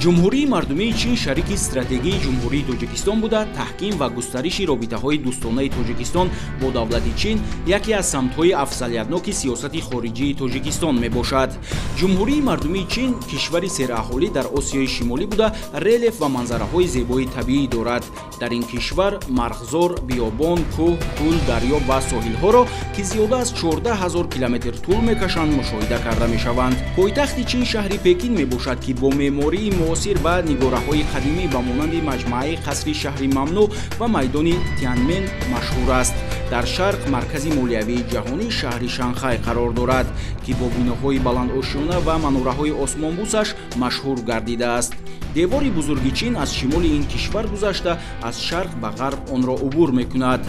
ҷумҳурии мардумии чин шарики стратегии ҷумҳурии тоҷикистон буда таҳким ва густариши робитаҳои дӯстонаи тоҷикистон бо давлати чин яке аз самтҳои афзалиятноки сиёсати хориҷии тоҷикистон мебошад. ҷумҳурии мардумии чин кишвари сераҳолӣ дар осиёи шимолӣ буда релеф ва манзараҳои зебои табиӣ дорад. дар ин кишвар марғзор, биёбон, кӯҳ, кӯл, дарё ва соҳилҳоро ки зиёда аз 14 000 километр тӯл мекашанд мушоҳида карда мешаванд. пойтахти чин шаҳри Пекин мебошад ки бо меъмории муосир ва нигораҳои қадимӣ ба монанди маҷмӯаи қасри шаҳри мамнӯъ ва майдони Тяньаньмэн машҳур аст. дар шарқ маркази молиявии ҷаҳонӣ шаҳри Шанхай қарор дорад, ки бо биноҳои баландошёна ва манораҳои осмонбусаш машҳур гардидааст. девори бузурги чин аз шимоли ин кишвар гузашта аз шарқ ба ғарб онро убур мекунад.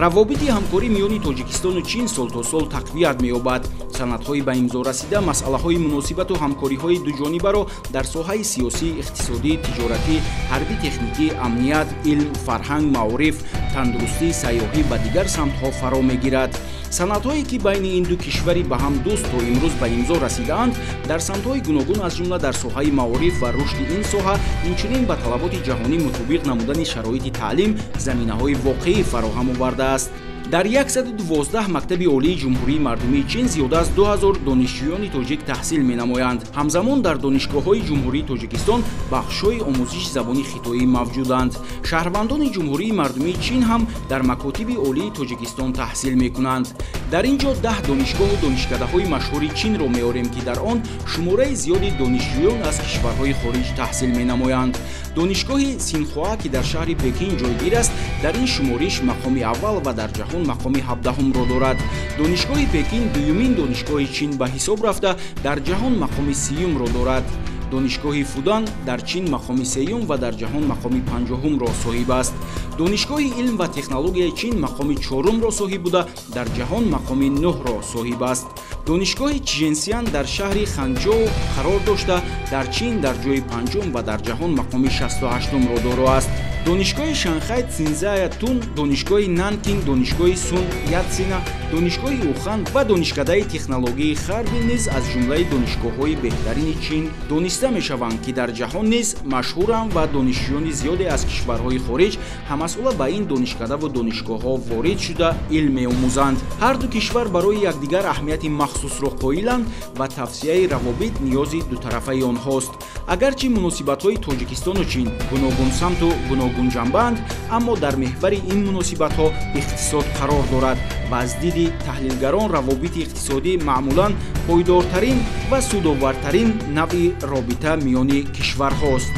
равобити ҳамкорӣ миёни тоҷикистону чин сол то сол тақвият меёбад. санадҳои ба имзо расида масъалаҳои муносибату ҳамкориҳои дуҷонибаро дар соҳаи сиёсӣ, иқтисодӣ, тиҷоратӣ, ҳарбӣ, техникӣ, амният, илм, фарҳанг, маориф, тандурустӣ, сайёҳӣ ва дигар самтҳо фаро мегирад. санадҳое ки байни ин ду кишвари ба ҳам дӯст то имрӯз ба имзо расидаанд дар самтҳои гуногун аз ҷумла дар соҳаи маориф ва рушди ин соҳа инчунин ба талаботи ҷаҳонӣ мутобиқ намудани шароити таълим заминаҳои воқеӣ фароҳам овардааст. дар 112 мактаби олии ҷумҳурии мардумии чин зиёда аз 2000 донишҷӯёни тоҷик таҳсил менамоянд. ҳамзамон дар донишгоҳҳои ҷумҳурии тоҷикистон бахшҳои омӯзиши забони хитоӣ мавҷуданд. шаҳрвандони ҷумҳурии мардумии чин ҳам дар макотиби олии тоҷикистон таҳсил мекунанд. дар ин ҷо 10 донишгоҳу донишкадаҳои машҳури чинро меорем, ки дар он шумораи зиёди донишҷӯён аз кишварҳои хориҷ таҳсил менамоянд. донишгоҳи Синхуа, ки дар шаҳри Пекин ҷойгир аст, дар ин шумориш мақоми аввал ва дар ҷаҳон мақоми 17-ро дорад. донишгоҳи Пекин дуюмин донишгоҳи чин ба ҳисоб рафта дар ҷаҳон мақоми 30-ро дорад. донишгоҳи Фудан дар чин мақоми 3 ва дар ҷаҳон мақоми 50-ро соҳиб аст. донишгоҳи илм ва технологияи чин мақоми 4-ро соҳиб буда дар ҷаҳон мақоми 9-ро соҳиб аст. донишгоҳи Чжэнсян дар шаҳри Ханчжоу қарор дошта дар чин дар ҷои 5 ва дар ҷаҳон мақоми 68-ро доро аст. донишгоҳи Шанхай Цзиньцзяятун, донишгоҳи Нанкинг, донишгоҳи Сун Ятсена, донишгоҳи Ухан ва донишкадаи технологии Харбин низ аз ҷумлаи донишгоҳҳои беҳтарини чин дониста мешаванд, ки дар ҷаҳон низ машҳуранд ва донишҷӯёни зиёде аз кишварҳои хориҷ ҳамасола ба ин донишкада ва донишгоҳҳо ворид шуда илм меомӯзанд. ҳар ду кишвар барои якдигар аҳамияти махсусро қоиланд ва тавсияи равобит ниёзи дутарафаи онҳост. агарчи муносибатҳои тоҷикистону чин гуногун самту гуногун ҷанбаанд, аммо дар меҳвари ин муносибатҳо иқтисод қарор дорад ва аз диди таҳлилгарон равобити иқтисодӣ маъмулан пойдортарин ва судовартарин навъи робита миёни кишварҳост.